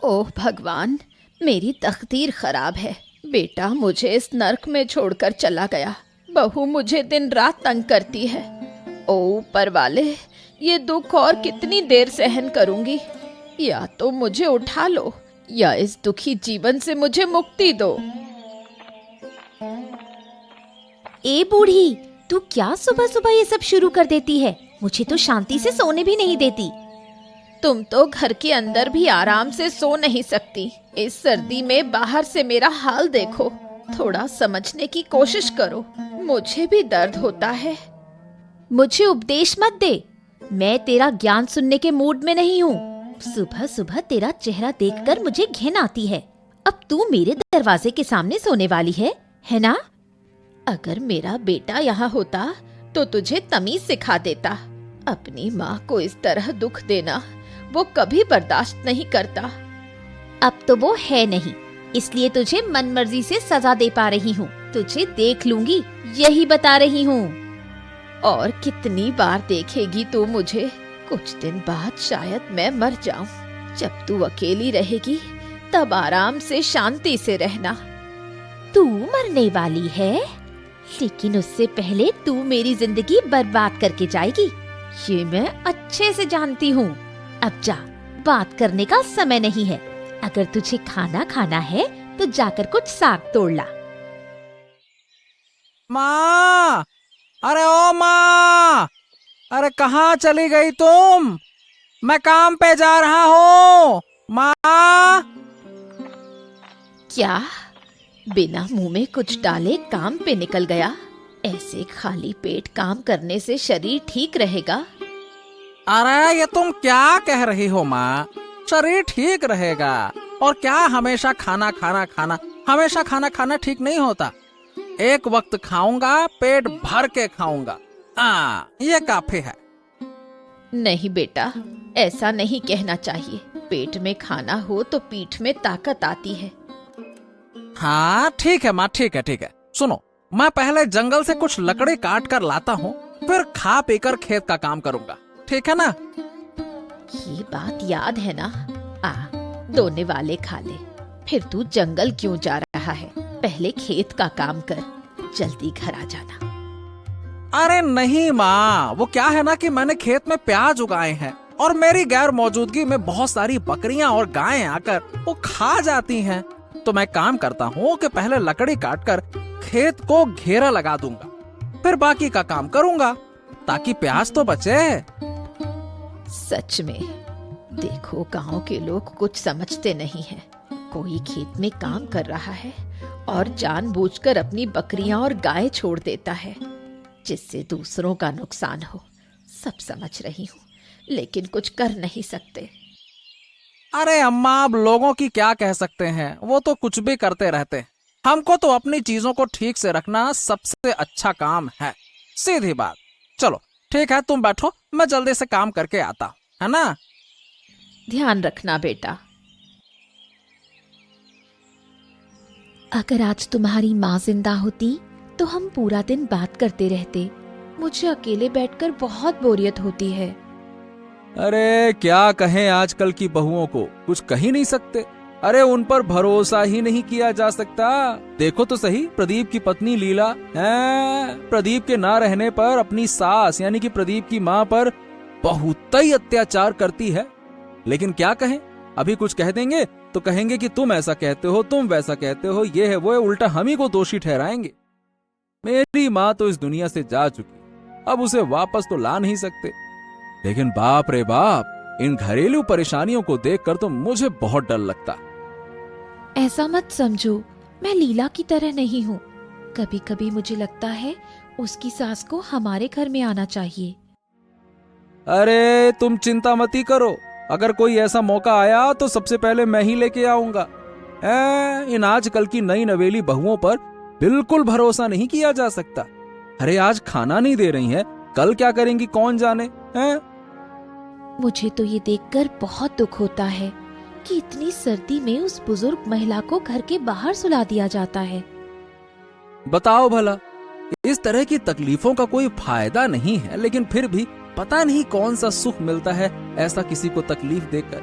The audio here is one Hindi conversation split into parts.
ओह भगवान, मेरी तकदीर खराब है। बेटा मुझे इस नर्क में छोड़कर चला गया। बहू मुझे दिन रात तंग करती है। ओ ऊपर वाले, ये दुख और कितनी देर सहन करूंगी। या तो मुझे उठा लो या इस दुखी जीवन से मुझे मुक्ति दो। ए बूढ़ी, तू क्या सुबह सुबह ये सब शुरू कर देती है? मुझे तो शांति से सोने भी नहीं देती। तुम तो घर के अंदर भी आराम से सो नहीं सकती। इस सर्दी में बाहर से मेरा हाल देखो। थोड़ा समझने की कोशिश करो, मुझे भी दर्द होता है। मुझे उपदेश मत दे, मैं तेरा ज्ञान सुनने के मूड में नहीं हूँ। सुबह सुबह तेरा चेहरा देखकर मुझे घिन आती है। अब तू मेरे दरवाजे के सामने सोने वाली है ना? अगर मेरा बेटा यहाँ होता तो तुझे तमीज सिखा देता। अपनी माँ को इस तरह दुख देना वो कभी बर्दाश्त नहीं करता। अब तो वो है नहीं, इसलिए तुझे मनमर्जी से सजा दे पा रही हूँ। तुझे देख लूंगी, यही बता रही हूँ। और कितनी बार देखेगी तू मुझे? कुछ दिन बाद शायद मैं मर जाऊं। जब तू अकेली रहेगी तब आराम से शांति से रहना। तू मरने वाली है, लेकिन उससे पहले तू मेरी जिंदगी बर्बाद करके जाएगी, ये मैं अच्छे से जानती हूँ। अब जा, बात करने का समय नहीं है। अगर तुझे खाना खाना है तो जाकर कुछ साग तोड़ ला। माँ, अरे ओ माँ, अरे कहाँ चली गई तुम? मैं काम पे जा रहा हूँ। माँ। क्या? बिना मुंह में कुछ डाले काम पे निकल गया? ऐसे खाली पेट काम करने से शरीर ठीक रहेगा? अरे ये तुम क्या कह रही हो माँ? शरीर ठीक रहेगा और क्या हमेशा खाना हमेशा खाना खाना ठीक नहीं होता। एक वक्त खाऊंगा, पेट भर के खाऊंगा, ये काफी है। नहीं बेटा, ऐसा नहीं कहना चाहिए। पेट में खाना हो तो पीठ में ताकत आती है। हाँ ठीक है माँ, ठीक है। सुनो, मैं पहले जंगल से कुछ लकड़ी काट कर लाता हूँ, फिर खा पीकर खेत का काम करूंगा, ठीक है ना? ये बात याद है ना? दोने वाले खा ले, फिर तू जंगल क्यों जा रहा है? पहले खेत का काम कर, जल्दी घर आ जाना। अरे नहीं माँ, वो क्या है ना कि मैंने खेत में प्याज उगाए हैं और मेरी गैर मौजूदगी में बहुत सारी बकरियां और गायें आकर वो खा जाती हैं। तो मैं काम करता हूँ कि पहले लकड़ी काटकर खेत को घेरा लगा दूंगा, फिर बाकी का काम करूंगा ताकि प्याज तो बचे। सच में देखो, गांव के लोग कुछ समझते नहीं हैं। कोई खेत में काम कर रहा है और जानबूझकर अपनी बकरियां और गाय छोड़ देता है, जिससे दूसरों का नुकसान हो। सब समझ रही हूँ, लेकिन कुछ कर नहीं सकते। अरे अम्मा, अब लोगों की क्या कह सकते हैं, वो तो कुछ भी करते रहते हैं। हमको तो अपनी चीजों को ठीक से रखना सबसे अच्छा काम है, सीधी बात। चलो ठीक है, तुम बैठो, मैं जल्दी से काम करके आता हूँ, है ना? ध्यान रखना बेटा। अगर आज तुम्हारी माँ जिंदा होती तो हम पूरा दिन बात करते रहते। मुझे अकेले बैठकर बहुत बोरियत होती है। अरे क्या कहें, आजकल की बहुओं को कुछ कह ही नहीं सकते। अरे उन पर भरोसा ही नहीं किया जा सकता। देखो तो सही, प्रदीप की पत्नी लीला है, प्रदीप के ना रहने पर अपनी सास यानी कि प्रदीप की माँ पर बहुत ही अत्याचार करती है। लेकिन क्या कहें, अभी कुछ कह देंगे तो कहेंगे कि तुम ऐसा कहते हो, तुम वैसा कहते हो, ये है वो है, उल्टा हम ही को दोषी ठहराएंगे। मेरी माँ तो इस दुनिया से जा चुकी, अब उसे वापस तो ला नहीं सकते। लेकिन बाप रे बाप, इन घरेलू परेशानियों को देखकर तो मुझे बहुत डर लगता। ऐसा मत समझो, मैं लीला की तरह नहीं हूँ। कभी कभी मुझे लगता है उसकी सास को हमारे घर में आना चाहिए। अरे तुम चिंता मती करो, अगर कोई ऐसा मौका आया तो सबसे पहले मैं ही लेके आऊंगा। इन आजकल की नई नवेली बहुओं पर बिल्कुल भरोसा नहीं किया जा सकता। अरे आज खाना नहीं दे रही हैं, कल क्या करेंगी कौन जाने हैं? मुझे तो ये देखकर बहुत दुख होता है कि इतनी सर्दी में उस बुजुर्ग महिला को घर के बाहर सुला दिया जाता है। बताओ भला, इस तरह की तकलीफों का कोई फायदा नहीं है, लेकिन फिर भी पता नहीं कौन सा सुख मिलता है ऐसा किसी को तकलीफ देकर।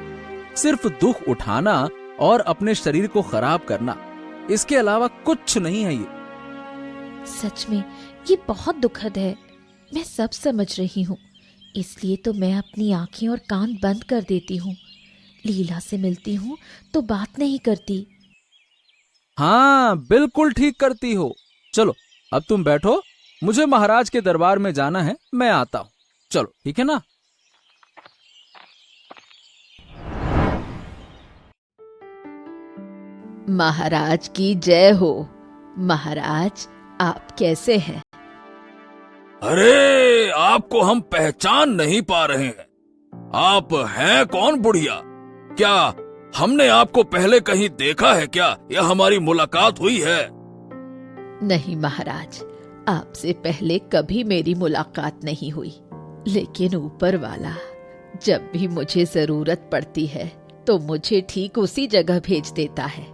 सिर्फ दुख उठाना और अपने शरीर को खराब करना, इसके अलावा कुछ नहीं है ये। सच में ये बहुत दुखद है, मैं सब समझ रही हूँ। इसलिए तो मैं अपनी आंखें और कान बंद कर देती हूँ। लीला से मिलती हूँ तो बात नहीं करती। हाँ, बिल्कुल ठीक करती हो। चलो अब तुम बैठो, मुझे महाराज के दरबार में जाना है, मैं आता हूँ। चलो ठीक है ना। महाराज की जय हो। महाराज, आप कैसे हैं? अरे, आपको हम पहचान नहीं पा रहे हैं। आप हैं कौन बुढ़िया? क्या हमने आपको पहले कहीं देखा है क्या, या हमारी मुलाकात हुई है? नहीं महाराज, आपसे पहले कभी मेरी मुलाकात नहीं हुई, लेकिन ऊपर वाला जब भी मुझे जरूरत पड़ती है तो मुझे ठीक उसी जगह भेज देता है।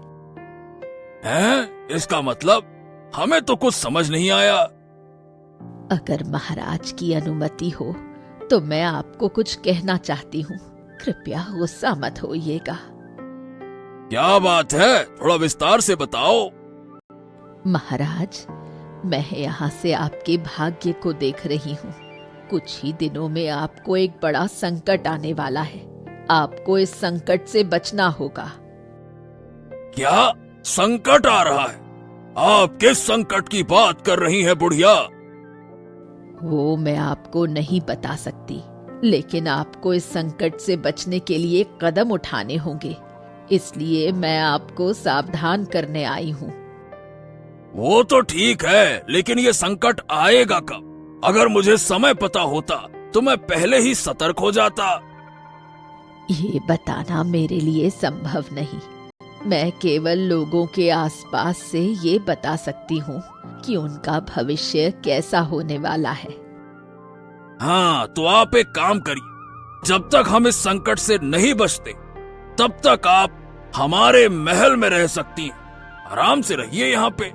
हैं? इसका मतलब हमें तो कुछ समझ नहीं आया। अगर महाराज की अनुमति हो तो मैं आपको कुछ कहना चाहती हूँ। कृपया गुस्सा मत होइएगा। क्या बात है, थोड़ा विस्तार से बताओ। महाराज, मैं यहाँ से आपके भाग्य को देख रही हूँ। कुछ ही दिनों में आपको एक बड़ा संकट आने वाला है। आपको इस संकट से बचना होगा। क्या संकट आ रहा है? आप किस संकट की बात कर रही हैं बुढ़िया? वो मैं आपको नहीं बता सकती, लेकिन आपको इस संकट से बचने के लिए कदम उठाने होंगे। इसलिए मैं आपको सावधान करने आई हूँ। वो तो ठीक है, लेकिन ये संकट आएगा कब? अगर मुझे समय पता होता तो मैं पहले ही सतर्क हो जाता। ये बताना मेरे लिए संभव नहीं। मैं केवल लोगों के आसपास से ये बता सकती हूँ कि उनका भविष्य कैसा होने वाला है। हाँ, तो आप एक काम करिए, जब तक हम इस संकट से नहीं बचते तब तक आप हमारे महल में रह सकती हैं। आराम से रहिए यहाँ पे।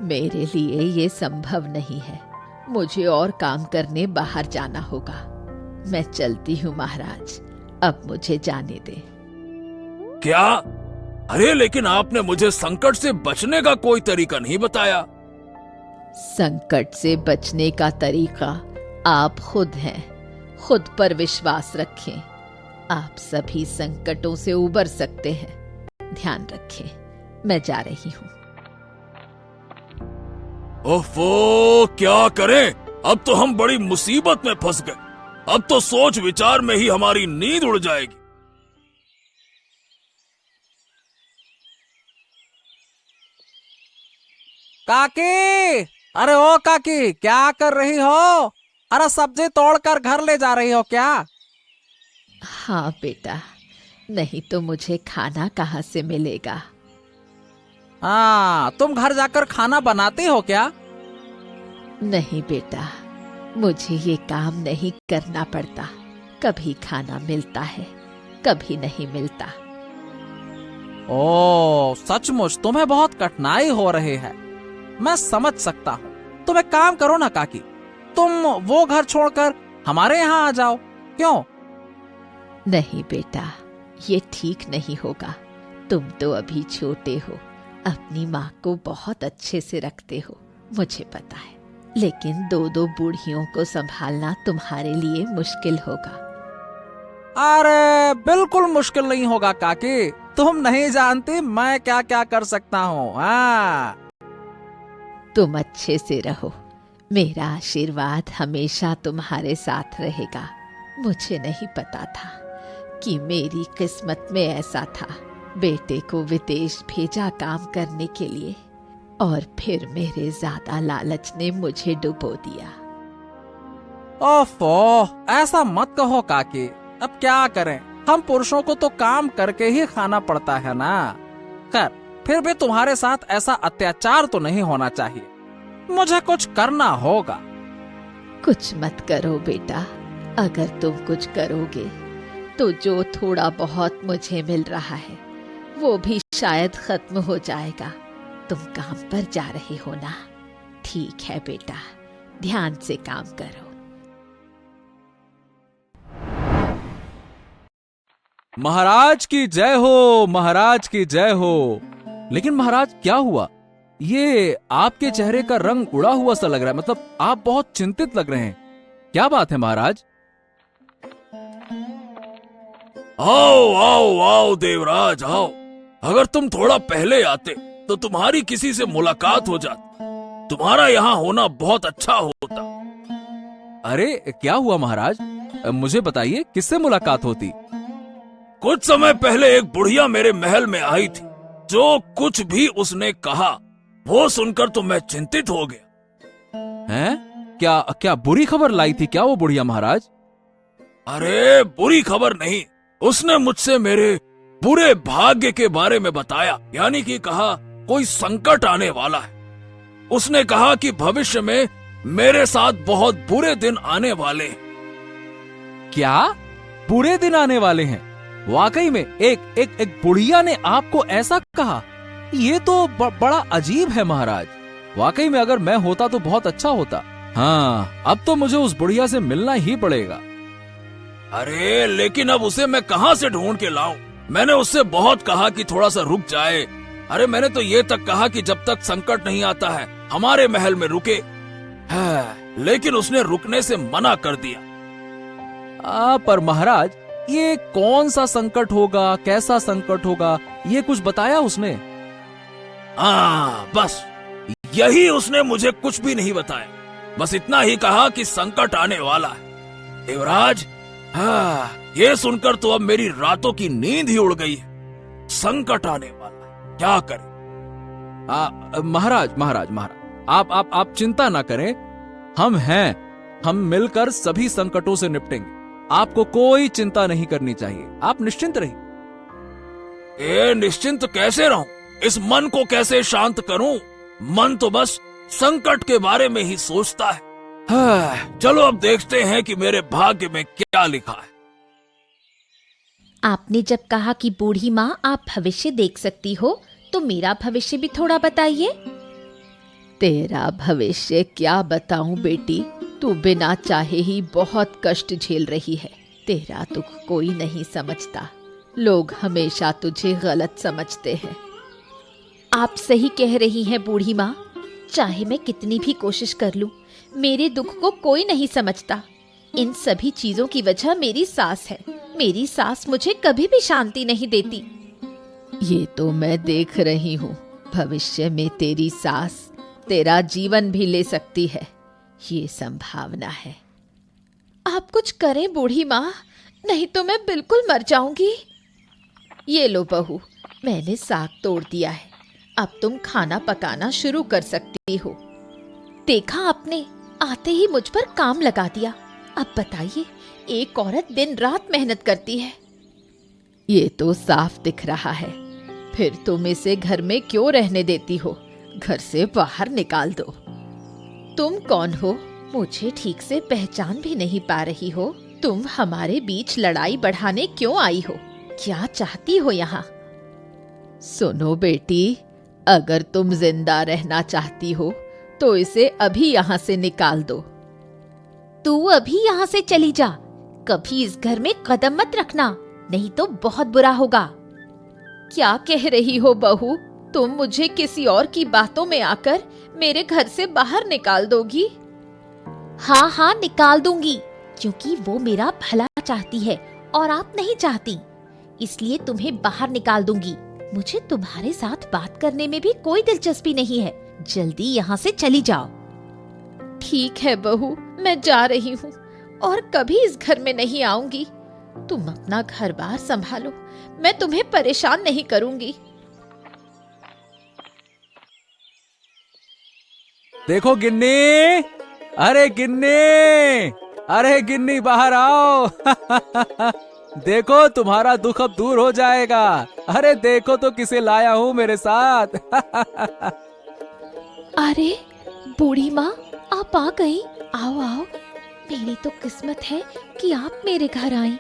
मेरे लिए ये संभव नहीं है। मुझे और काम करने बाहर जाना होगा। मैं चलती हूँ महाराज, अब मुझे जाने दे। क्या? अरे, लेकिन आपने मुझे संकट से बचने का कोई तरीका नहीं बताया। संकट से बचने का तरीका आप खुद हैं। खुद पर विश्वास रखें। आप सभी संकटों से उबर सकते हैं। ध्यान रखें। मैं जा रही हूँ। ओफो, क्या करें? अब तो हम बड़ी मुसीबत में फंस गए। अब तो सोच विचार में ही हमारी नींद उड़ जाएगी। काकी, अरे ओ काकी, क्या कर रही हो? अरे सब्जी तोड़कर घर ले जा रही हो क्या? हाँ बेटा, नहीं तो मुझे खाना कहाँ से मिलेगा? हाँ, तुम घर जाकर खाना बनाती हो क्या? नहीं बेटा, मुझे ये काम नहीं करना पड़ता। कभी खाना मिलता है, कभी नहीं मिलता। ओ, सचमुच तुम्हें बहुत कठिनाई हो रही है। मैं समझ सकता हूँ। तुम एक काम करो ना काकी, तुम वो घर छोड़कर हमारे यहाँ आ जाओ। क्यों? नहीं बेटा, ये ठीक नहीं होगा। तुम तो अभी छोटे हो, अपनी माँ को बहुत अच्छे से रखते हो, मुझे पता है। लेकिन दो दो बूढ़ियों को संभालना तुम्हारे लिए मुश्किल होगा। अरे बिल्कुल मुश्किल नहीं होगा काकी। तुम नहीं जानती मैं क्या क्या कर सकता हूँ। हाँ, तुम अच्छे से रहो। मेरा आशीर्वाद हमेशा तुम्हारे साथ रहेगा। मुझे नहीं पता था कि मेरी किस्मत में ऐसा था। बेटे को विदेश भेजा काम करने के लिए, और फिर मेरे ज्यादा लालच ने मुझे डुबो दिया। ओफो, ऐसा मत कहो काकी। अब क्या करें, हम पुरुषों को तो काम करके ही खाना पड़ता है ना। खैर, फिर भी तुम्हारे साथ ऐसा अत्याचार तो नहीं होना चाहिए। मुझे कुछ करना होगा। कुछ मत करो बेटा। अगर तुम कुछ करोगे तो जो थोड़ा बहुत मुझे मिल रहा है वो भी शायद खत्म हो जाएगा। तुम काम पर जा रहे हो ना? ठीक है बेटा, ध्यान से काम करो। महाराज की जय हो, महाराज की जय हो। लेकिन महाराज क्या हुआ? ये आपके चेहरे का रंग उड़ा हुआ सा लग रहा है, मतलब आप बहुत चिंतित लग रहे हैं। क्या बात है महाराज? आओ आओ आओ देवराज आओ। अगर तुम थोड़ा पहले आते तो तुम्हारी किसी से मुलाकात हो जाती। तुम्हारा यहाँ होना बहुत अच्छा होता। अरे क्या हुआ महाराज? मुझे बताइए, किससे मुलाकात होती? कुछ समय पहले एक बुढ़िया मेरे महल में आई थी। जो कुछ भी उसने कहा वो सुनकर तो मैं चिंतित हो गया। हैं? क्या क्या बुरी खबर लाई थी क्या वो बुढ़िया महाराज? अरे बुरी खबर नहीं, उसने मुझसे मेरे बुरे भाग्य के बारे में बताया। यानी कि कहा कोई संकट आने वाला है। उसने कहा कि भविष्य में मेरे साथ बहुत बुरे दिन आने वाले हैं। क्या बुरे दिन आने वाले हैं? वाकई में एक बुढ़िया ने आपको ऐसा कहा? ये तो बड़ा अजीब है महाराज। वाकई में अगर मैं होता तो बहुत अच्छा होता। हाँ, अब तो मुझे उस बुढ़िया से मिलना ही पड़ेगा। अरे लेकिन अब उसे मैं कहाँ से ढूंढ के लाऊं? मैंने उससे बहुत कहा कि थोड़ा सा रुक जाए। अरे मैंने तो ये तक कहा कि जब तक संकट नहीं आता है हमारे महल में रुके। लेकिन उसने रुकने से मना कर दिया। पर महाराज, ये कौन सा संकट होगा, कैसा संकट होगा, ये कुछ बताया उसने? बस यही उसने मुझे कुछ भी नहीं बताया। बस इतना ही कहा कि संकट आने वाला है। देवराज, ये सुनकर तो अब मेरी रातों की नींद ही उड़ गई है। संकट आने वाला है, क्या करें? महाराज महाराज महाराज, आप चिंता ना करें। हम हैं, हम मिलकर सभी संकटों से निपटेंगे। आपको कोई चिंता नहीं करनी चाहिए, आप निश्चिंत रहिए। निश्चिंत कैसे रहूं? इस मन को कैसे शांत करूं? मन तो बस संकट के बारे में ही सोचता है। चलो अब देखते हैं कि मेरे भाग्य में क्या लिखा है। आपने जब कहा कि बूढ़ी माँ आप भविष्य देख सकती हो, तो मेरा भविष्य भी थोड़ा बताइए। तेरा भविष्य क्या बताऊं बेटी? तू बिना चाहे ही बहुत कष्ट झेल रही है। तेरा दुख कोई नहीं समझता। लोग हमेशा तुझे गलत समझते हैं। आप सही कह रही हैं बूढ़ी माँ। चाहे मैं कितनी भी कोशिश कर लूं, मेरे दुख को कोई नहीं समझता। इन सभी चीजों की वजह मेरी सास है। मेरी सास मुझे कभी भी शांति नहीं देती। ये तो मैं देख रही हूँ। भविष्य में तेरी सास तेरा जीवन भी ले सकती है, ये संभावना है। आप कुछ करें बूढ़ी माँ, नहीं तो मैं बिल्कुल मर जाऊंगी। ये लो बहू, मैंने साग तोड़ दिया है। अब तुम खाना पकाना शुरू कर सकती हो। देखा आपने, आते ही मुझ पर काम लगा दिया। अब बताइए, एक औरत दिन रात मेहनत करती है। ये तो साफ दिख रहा है। फिर तुम इसे घर में क्यों रहने देती हो? घर से बाहर निकाल दो। तुम कौन हो? मुझे ठीक से पहचान भी नहीं पा रही हो। तुम हमारे बीच लड़ाई बढ़ाने क्यों आई हो? क्या चाहती हो यहाँ? सुनो बेटी, अगर तुम जिंदा रहना चाहती हो तो इसे अभी यहाँ से निकाल दो। तू अभी यहाँ से चली जा। कभी इस घर में कदम मत रखना, नहीं तो बहुत बुरा होगा। क्या कह रही हो बहू? तुम मुझे किसी और की बातों में आकर मेरे घर से बाहर निकाल दोगी? हाँ हाँ, निकाल दूंगी, क्योंकि वो मेरा भला चाहती है और आप नहीं चाहती। इसलिए तुम्हें बाहर निकाल दूंगी। मुझे तुम्हारे साथ बात करने में भी कोई दिलचस्पी नहीं है। जल्दी यहाँ से चली जाओ। ठीक है बहू, मैं जा रही हूँ और कभी इस घर में नहीं आऊंगी। तुम अपना घर बार संभालो, मैं तुम्हें परेशान नहीं करूंगी। देखो गिन्नी, अरे गिन्नी, अरे गिन्नी बाहर आओ। देखो तुम्हारा दुख अब दूर हो जाएगा। अरे देखो तो किसे लाया हूँ मेरे साथ। अरे बूढ़ी माँ, आप आ गई। आओ आओ, मेरी तो किस्मत है कि आप मेरे घर आई।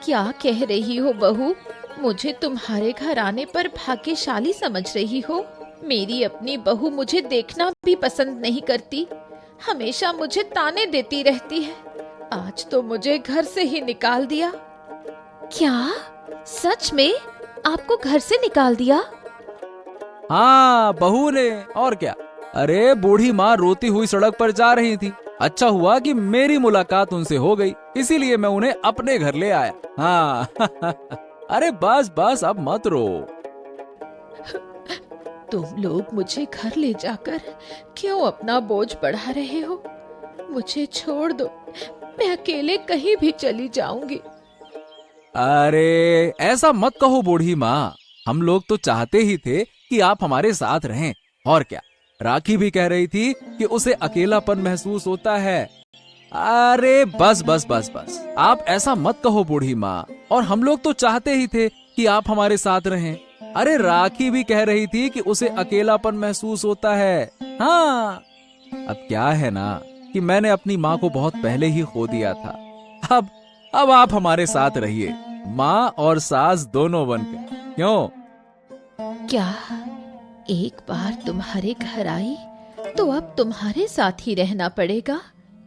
क्या कह रही हो बहू? मुझे तुम्हारे घर आने पर भाग्यशाली समझ रही हो? मेरी अपनी बहू मुझे देखना भी पसंद नहीं करती। हमेशा मुझे ताने देती रहती है। आज तो मुझे घर से ही निकाल दिया। क्या सच में आपको घर से निकाल दिया? हाँ, बहू ने, और क्या। अरे बूढ़ी माँ रोती हुई सड़क पर जा रही थी। अच्छा हुआ कि मेरी मुलाकात उनसे हो गई, इसीलिए मैं उन्हें अपने घर ले आया। हाँ अरे बस बस, अब मत रो। तुम लोग मुझे घर ले जाकर क्यों अपना बोझ बढ़ा रहे हो? मुझे छोड़ दो, मैं अकेले कहीं भी चली जाऊंगी। अरे ऐसा मत कहो बूढ़ी माँ, हम लोग तो चाहते ही थे कि आप हमारे साथ रहें, और क्या। राखी भी कह रही थी कि उसे अकेलापन महसूस होता है। अरे बस बस बस बस, आप ऐसा मत कहो बूढ़ी माँ, और हम लोग तो चाहते ही थे कि आप हमारे साथ रहें। अरे राखी भी कह रही थी कि उसे अकेलापन महसूस होता है। हाँ, अब क्या है ना कि मैंने अपनी माँ को बहुत पहले ही खो दिया था। अब आप हमारे साथ रहिए, माँ और सास दोनों बनकर। क्यों? क्या एक बार तुम्हारे घर आई तो अब तुम्हारे साथ ही रहना पड़ेगा?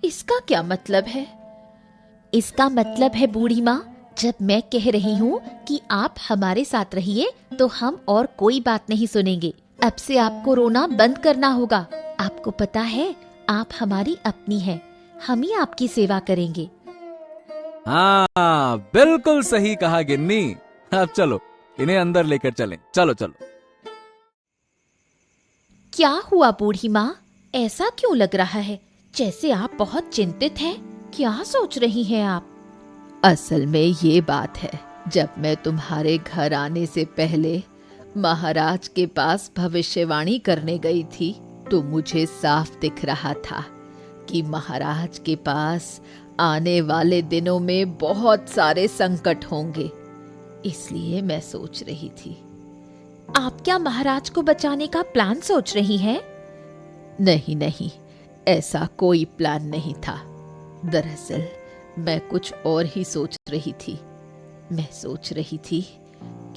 इसका क्या मतलब है? इसका मतलब है बूढ़ी माँ, जब मैं कह रही हूँ कि आप हमारे साथ रहिए तो हम और कोई बात नहीं सुनेंगे। अब से आपको रोना बंद करना होगा। आपको पता है आप हमारी अपनी हैं, हम ही आपकी सेवा करेंगे। हाँ, बिल्कुल सही कहा गिन्नी। अब चलो इन्हें अंदर लेकर चलें। चलो चलो। क्या हुआ बूढ़ी माँ, ऐसा क्यों लग रहा है जैसे आप बहुत चिंतित हैं? क्या सोच रही हैं आप? असल में ये बात है, जब मैं तुम्हारे घर आने से पहले महाराज के पास भविष्यवाणी करने गई थी तो मुझे साफ दिख रहा था कि महाराज के पास आने वाले दिनों में बहुत सारे संकट होंगे। इसलिए मैं सोच रही थी। आप क्या महाराज को बचाने का प्लान सोच रही हैं? नहीं नहीं, ऐसा कोई प्लान नहीं था। दरअसल मैं कुछ और ही सोच रही थी। मैं सोच रही थी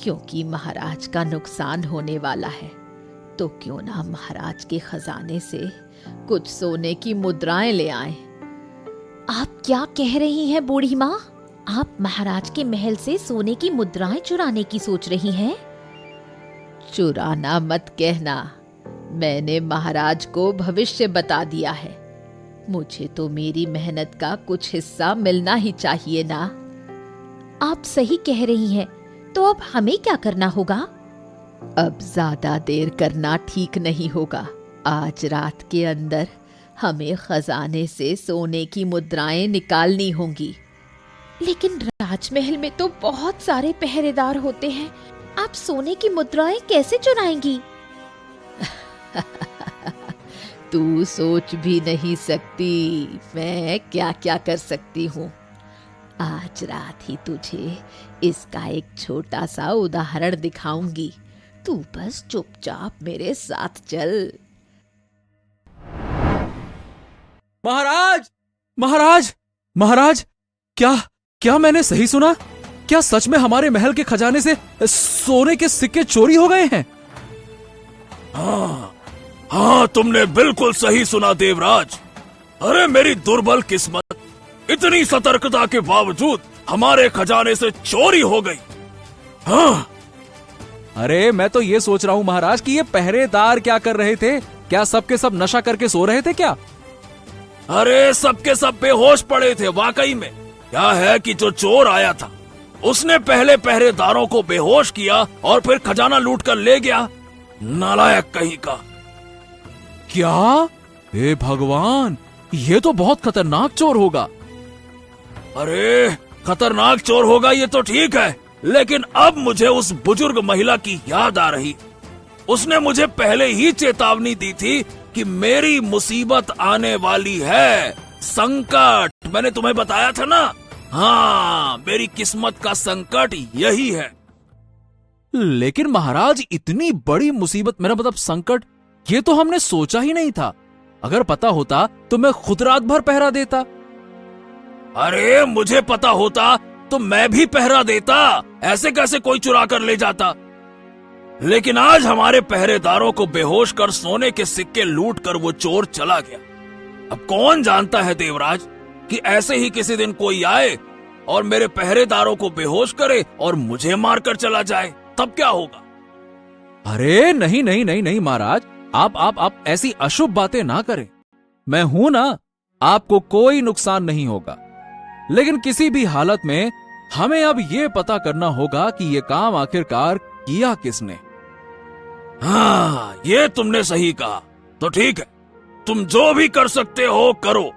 क्योंकि महाराज का नुकसान होने वाला है तो क्यों ना महाराज के खजाने से कुछ सोने की मुद्राएं ले आएं। आप क्या कह रही हैं बूढ़ी माँ? आप महाराज के महल से सोने की मुद्राएं चुराने की सोच रही हैं? चुराना मत कहना, मैंने महाराज को भविष्य बता दिया है। मुझे तो मेरी मेहनत का कुछ हिस्सा मिलना ही चाहिए ना। आप सही कह रही हैं, तो अब हमें क्या करना होगा? अब ज्यादा देर करना ठीक नहीं होगा। आज रात के अंदर हमें खजाने से सोने की मुद्राएं निकालनी होंगी। लेकिन राजमहल में तो बहुत सारे पहरेदार होते हैं, आप सोने की मुद्राएं कैसे चुराएंगी? तू सोच भी नहीं सकती मैं क्या क्या कर सकती हूँ। आज रात ही तुझे इसका एक छोटा सा उदाहरण दिखाऊंगी। तू बस चुपचाप मेरे साथ चल। महाराज, महाराज, महाराज, क्या मैंने सही सुना? क्या सच में हमारे महल के खजाने से सोने के सिक्के चोरी हो गए हैं? हाँ, तुमने बिल्कुल सही सुना देवराज। अरे मेरी दुर्बल किस्मत, इतनी सतर्कता के बावजूद हमारे खजाने से चोरी हो गई। हाँ। अरे मैं तो ये सोच रहा हूँ महाराज कि ये पहरेदार क्या कर रहे थे? क्या सबके सब नशा करके सो रहे थे क्या? अरे सबके सब बेहोश पड़े थे। वाकई में क्या है कि जो चोर आया था उसने पहले पहरेदारों को बेहोश किया और फिर खजाना लूट कर ले गया। नालायक कहीं का। क्या? हे भगवान, ये तो बहुत खतरनाक चोर होगा। अरे खतरनाक चोर होगा ये तो ठीक है, लेकिन अब मुझे उस बुजुर्ग महिला की याद आ रही। उसने मुझे पहले ही चेतावनी दी थी कि मेरी मुसीबत आने वाली है। संकट, मैंने तुम्हें बताया था ना। हाँ, मेरी किस्मत का संकट यही है। लेकिन महाराज, इतनी बड़ी मुसीबत, मेरा मतलब संकट, ये तो हमने सोचा ही नहीं था। अगर पता होता तो मैं खुद रात भर पहरा देता। अरे मुझे पता होता तो मैं भी पहरा देता। ऐसे कैसे कोई चुरा कर ले जाता? लेकिन आज हमारे पहरेदारों को बेहोश कर सोने के सिक्के लूट कर वो चोर चला गया। अब कौन जानता है देवराज कि ऐसे ही किसी दिन कोई आए और मेरे पहरेदारों को बेहोश करे और मुझे मारकर चला जाए, तब क्या होगा? अरे नहीं नहीं नहीं नहीं महाराज, आप ऐसी अशुभ बातें ना करें। मैं हूं ना, आपको कोई नुकसान नहीं होगा। लेकिन किसी भी हालत में हमें अब ये पता करना होगा कि ये काम आखिरकार किया किसने। हाँ, ये तुमने सही कहा। तो ठीक है, तुम जो भी कर सकते हो करो।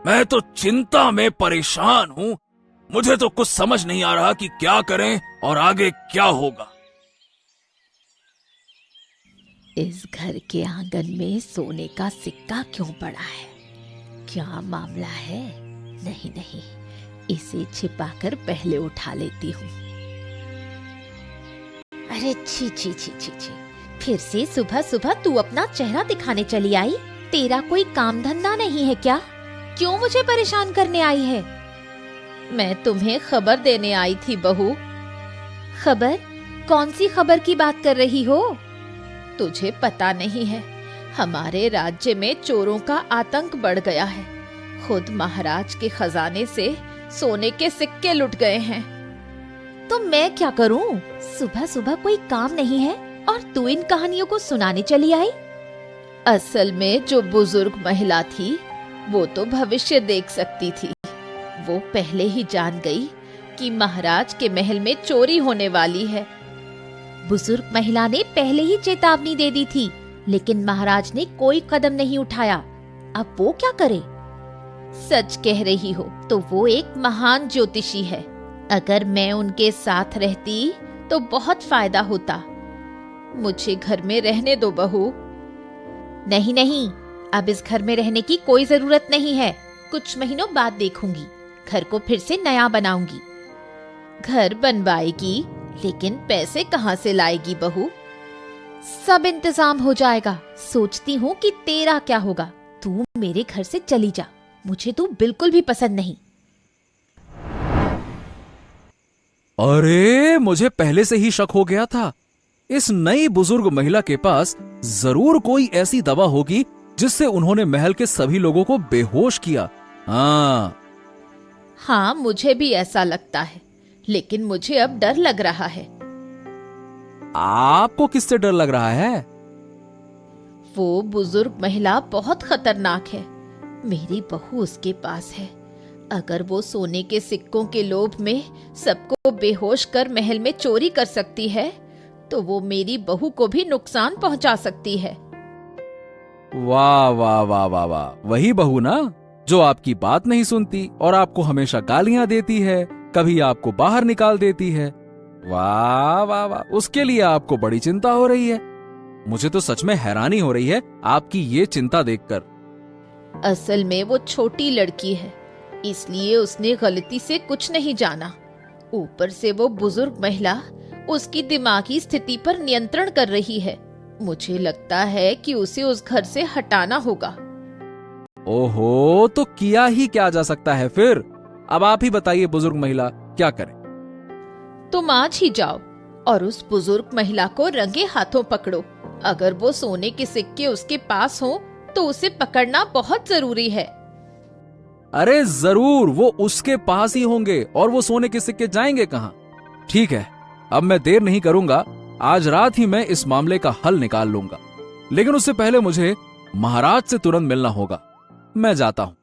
मैं तो चिंता में परेशान हूं। मुझे तो कुछ समझ नहीं आ रहा कि क्या करें और आगे क्या होगा। इस घर के आंगन में सोने का सिक्का क्यों पड़ा है? क्या मामला है? नहीं नहीं, इसे छिपाकर पहले उठा लेती हूँ। अरे छी छी छी छी छी, फिर से सुबह सुबह तू अपना चेहरा दिखाने चली आई? तेरा कोई काम धंधा नहीं है क्या? क्यों मुझे परेशान करने आई है? मैं तुम्हें खबर देने आई थी बहू। खबर? कौन सी खबर की बात कर रही हो? तुझे पता नहीं है, हमारे राज्य में चोरों का आतंक बढ़ गया है। खुद महाराज के खजाने से सोने के सिक्के लुट गए हैं। तो मैं क्या करूं? सुबह सुबह कोई काम नहीं है और तू इन कहानियों को सुनाने चली आई? असल में जो बुजुर्ग महिला थी वो तो भविष्य देख सकती थी। वो पहले ही जान गई कि महाराज के महल में चोरी होने वाली है। बुजुर्ग महिला ने पहले ही चेतावनी दे दी थी, लेकिन महाराज ने कोई कदम नहीं उठाया। अब वो क्या करे? सच कह रही हो तो वो एक महान ज्योतिषी है। अगर मैं उनके साथ रहती तो बहुत फायदा होता। मुझे घर में रहने दो बहू। नहीं नहीं, अब इस घर में रहने की कोई जरूरत नहीं है। कुछ महीनों बाद देखूंगी, घर को फिर से नया बनाऊंगी। घर बनवाएगी, लेकिन पैसे कहाँ से लाएगी बहू? सब इंतजाम हो जाएगा। सोचती हूँ कि तेरा क्या होगा। तू मेरे घर से चली जा, मुझे तू बिल्कुल भी पसंद नहीं। अरे मुझे पहले से ही शक हो गया था। इस नई बुजुर्ग महिला के पास जरूर कोई ऐसी दवा होगी जिससे उन्होंने महल के सभी लोगों को बेहोश किया। हाँ, मुझे भी ऐसा लगता है, लेकिन मुझे अब डर लग रहा है। आपको किससे डर लग रहा है? वो बुजुर्ग महिला बहुत खतरनाक है। मेरी बहू उसके पास है। अगर वो सोने के सिक्कों के लोभ में सबको बेहोश कर महल में चोरी कर सकती है, तो वो मेरी बहू को भी नुकसान पहुंचा सकती है। वाह वाह वाह वाह वाह, वही बहू ना जो आपकी बात नहीं सुनती और आपको हमेशा गालियां देती है, कभी आपको बाहर निकाल देती है। वाह वाह वाह, उसके लिए आपको बड़ी चिंता हो रही है। मुझे तो सच में हैरानी हो रही है आपकी ये चिंता देखकर। असल में वो छोटी लड़की है, इसलिए उसने गलती से कुछ नहीं जाना। ऊपर से वो बुजुर्ग महिला उसकी दिमागी स्थिति पर नियंत्रण कर रही है। मुझे लगता है कि उसे उस घर से हटाना होगा। ओहो, तो किया ही क्या जा सकता है फिर? अब आप ही बताइए बुजुर्ग महिला, क्या करें? तुम आज ही जाओ और उस बुजुर्ग महिला को रंगे हाथों पकड़ो। अगर वो सोने के सिक्के उसके पास हो तो उसे पकड़ना बहुत जरूरी है। अरे जरूर, वो उसके पास ही होंगे और वो सोने के सिक्के जाएंगे कहाँ? ठीक है, अब मैं देर नहीं करूंगा। आज रात ही मैं इस मामले का हल निकाल लूंगा, लेकिन उससे पहले मुझे महाराज से तुरंत मिलना होगा। मैं जाता हूं।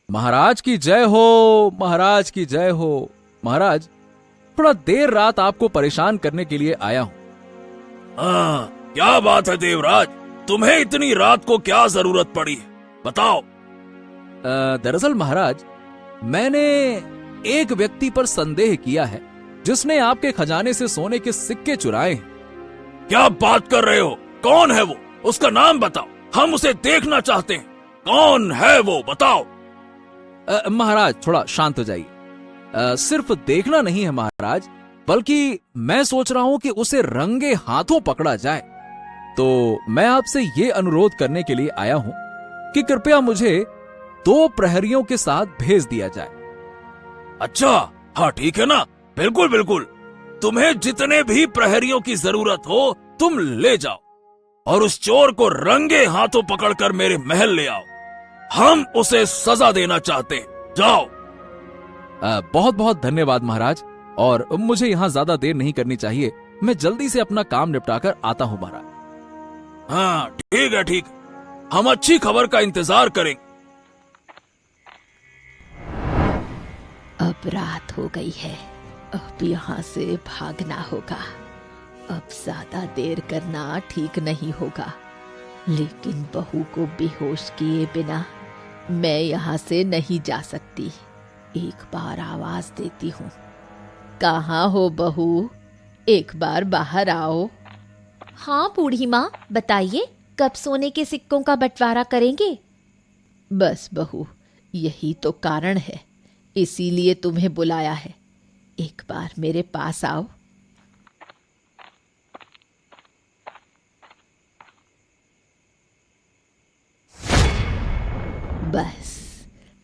महाराज की जय हो, महाराज की जय हो। महाराज, थोड़ा देर रात आपको परेशान करने के लिए आया हूं। हाँ, क्या बात है देवराज, तुम्हें इतनी रात को क्या जरूरत पड़ी है, बताओ। दरअसल महाराज, मैंने एक व्यक्ति पर संदेह किया है जिसने आपके खजाने से सोने के सिक्के चुराए हैं। क्या बात कर रहे हो? कौन है वो? उसका नाम बताओ, हम उसे देखना चाहते हैं। कौन है वो, बताओ। महाराज थोड़ा शांत हो जाइए। सिर्फ देखना नहीं है महाराज, बल्कि मैं सोच रहा हूं कि उसे रंगे हाथों पकड़ा जाए। तो मैं आपसे ये अनुरोध करने के लिए आया हूं कि कृपया मुझे 2 प्रहरियों के साथ भेज दिया जाए। अच्छा, हाँ ठीक है ना, बिल्कुल बिल्कुल। तुम्हें जितने भी प्रहरियों की जरूरत हो तुम ले जाओ और उस चोर को रंगे हाथों पकड़कर मेरे महल ले आओ। हम उसे सजा देना चाहते हैं। जाओ। बहुत बहुत धन्यवाद महाराज, और मुझे यहाँ ज्यादा देर नहीं करनी चाहिए। मैं जल्दी से अपना काम निपटाकर आता हूँ महाराज। हाँ ठीक है, ठीक है। हम अच्छी खबर का इंतजार करेंगे। अब रात हो गई है, अब यहाँ से भागना होगा। अब ज्यादा देर करना ठीक नहीं होगा, लेकिन बहू को बेहोश किए बिना मैं यहाँ से नहीं जा सकती। एक बार आवाज देती हूँ, कहाँ हो बहू, एक बार बाहर आओ। हाँ बूढ़ी माँ, बताइए कब सोने के सिक्कों का बंटवारा करेंगे? बस बहू, यही तो कारण है, इसीलिए तुम्हें बुलाया है। एक बार मेरे पास आओ। बस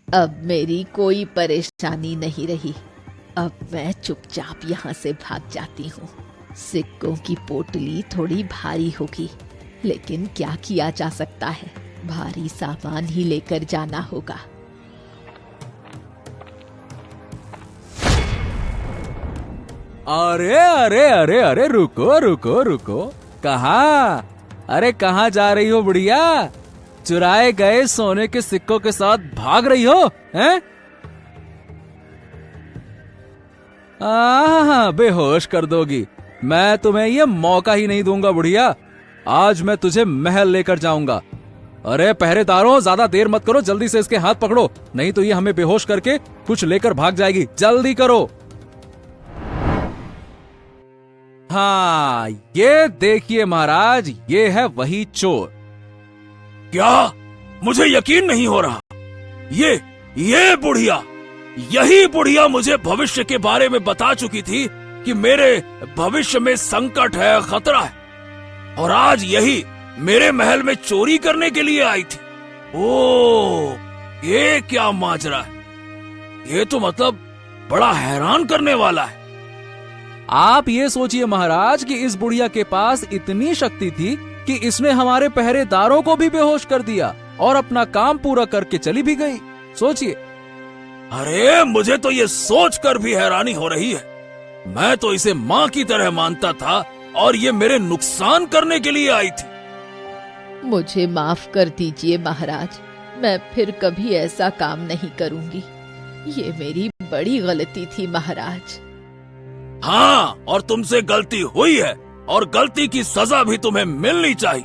अब मेरी कोई परेशानी नहीं रही। अब मैं चुपचाप यहाँ से भाग जाती हूँ। सिक्कों की पोटली थोड़ी भारी होगी, लेकिन क्या किया जा सकता है, भारी सामान ही लेकर जाना होगा। अरे अरे अरे अरे, रुको रुको रुको, कहाँ? अरे कहाँ जा रही हो बुढ़िया? चुराए गए सोने के सिक्कों के साथ भाग रही हो, हैं? बेहोश कर दोगी। मैं तुम्हें ये मौका ही नहीं दूंगा बुढ़िया। आज मैं तुझे महल लेकर जाऊंगा। अरे पहरेदारों, ज्यादा देर मत करो, जल्दी से इसके हाथ पकड़ो, नहीं तो ये हमें बेहोश करके कुछ लेकर भाग जाएगी। जल्दी करो। हाँ, ये देखिए महाराज, ये है वही चोर। क्या? मुझे यकीन नहीं हो रहा। ये बुढ़िया, यही बुढ़िया मुझे भविष्य के बारे में बता चुकी थी कि मेरे भविष्य में संकट है, खतरा है, और आज यही मेरे महल में चोरी करने के लिए आई थी। ओह, ये क्या माजरा है? ये तो मतलब बड़ा हैरान करने वाला है। आप ये सोचिए महाराज कि इस बुढ़िया के पास इतनी शक्ति थी कि इसने हमारे पहरेदारों को भी बेहोश कर दिया और अपना काम पूरा करके चली भी गई। सोचिए। अरे मुझे तो ये सोचकर भी हैरानी हो रही है। मैं तो इसे माँ की तरह मानता था और ये मेरे नुकसान करने के लिए आई थी। मुझे माफ कर दीजिए महाराज, मैं फिर कभी ऐसा काम नहीं करूंगी। ये मेरी बड़ी गलती थी महाराज। हाँ, और तुमसे गलती हुई है और गलती की सजा भी तुम्हें मिलनी चाहिए।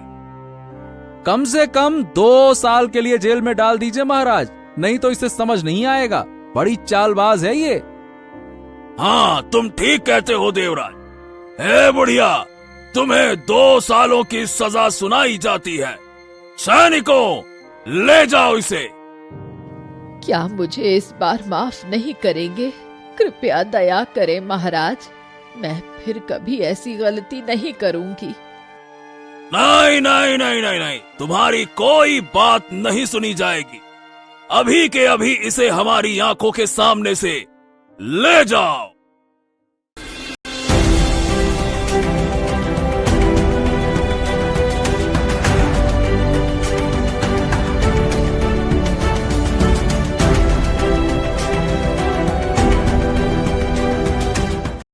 कम से कम 2 साल के लिए जेल में डाल दीजिए महाराज, नहीं तो इसे समझ नहीं आएगा। बड़ी चालबाज है ये। हाँ, तुम ठीक कहते हो देवराज। हे बुढ़िया, तुम्हें 2 सालों की सजा सुनाई जाती है। सैनिकों, ले जाओ इसे। क्या मुझे इस बार माफ नहीं करेंगे? कृपया दया करें महाराज, मैं फिर कभी ऐसी गलती नहीं करूंगी। नहीं नहीं नहीं नहीं नहीं, तुम्हारी कोई बात नहीं सुनी जाएगी। अभी के अभी इसे हमारी आंखों के सामने से ले जाओ।